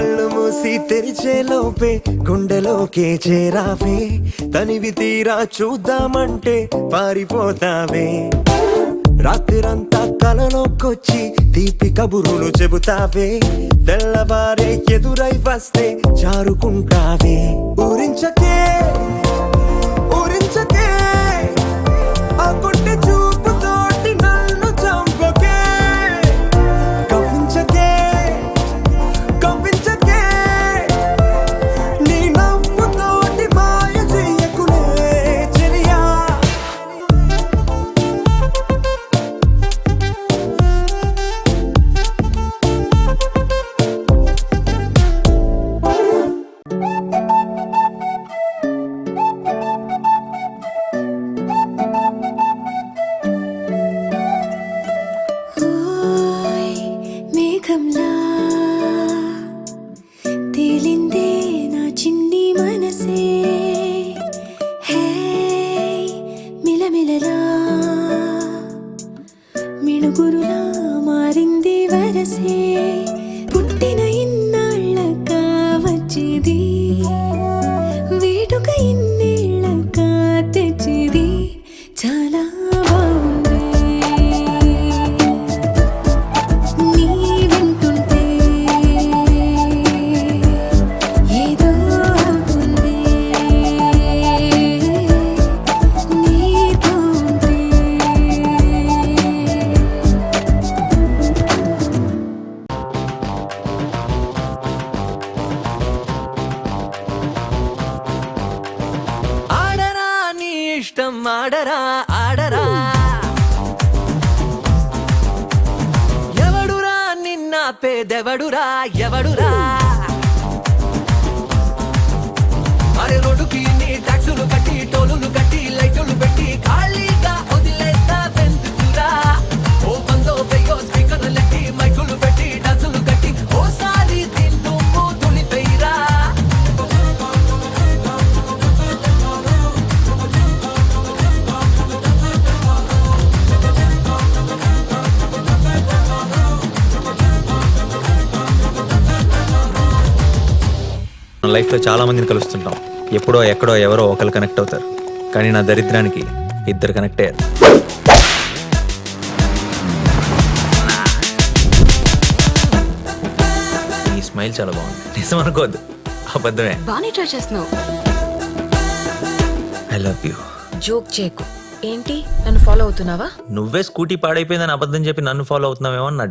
కళ్ళు మూసి తెరిచే లోపే గుండెలోకే చేరావే తనివి తీరా చూద్దామంటే పారిపోతావే రాత్రిరంతా కలలోకొచ్చి తీపి కబురులు చెబుతావే తెల్లవారే ఎదురై వస్తే జారుకుంటావే ఊరించకే ఊరించకే ఆ కొట్టి చూపుతోటి నన్ను చంపకే కవ్వించకే కవ్వించకే నీ నవ్వుతోటి మాయ చెయ్యకులే చెలియా ఓయ్ మేఘంలా తేలిందే నా చిన్ని మనసే హే మిలమిలలా మిణుగురులా మారింది వరసే పుట్టిన ఇన్నాళ్ళక వచ్చేది వేడుక ఇన్నేళ్ళక తెచ్చేది చాలా బాగుంది నీ వింటుంటే ఏదో అవుతుంది నీతో ఉంటే ఆడరా నీ ఇష్టం ఆడరా ఆడరా ఎవడురా నిన్న పేదెవడురా ఎవడురా అరే రోడ్డుకి నీ ట్యాక్సులు కట్టి టోలులు కట్టి లైటులు పెట్టి ఖాళీగా వదిలేస్తా వెందుకురా ఓ బందో పెయ్యో స్పీకర్లు లెట్టి మైకులు పెట్టి డాన్సులు కట్టి ఓసారి తింటూ తులిపోయిరా మన లైఫ్లో చాలా మందిని కలుస్తుంటాం ఎప్పుడో ఎక్కడో ఎవరో ఒకరు కనెక్ట్ అవుతారు కానీ నా దరిద్రానికి ఇద్దరు కనెక్ట్ అయ్యారు ఈ స్మైల్ చాలా బాగుంది నిజం అనుకోవద్దు అబద్ధమే బానే ట్రై చేస్తున్నావు ఐ లవ్ యూ జోక్ చేయకు ఏంటి నన్ను ఫాలో అవుతున్నావా నువ్వే స్కూటీ పాడైపోయిందని అబద్ధం చెప్పి నన్ను ఫాలో అవుతున్నావేమో అని నా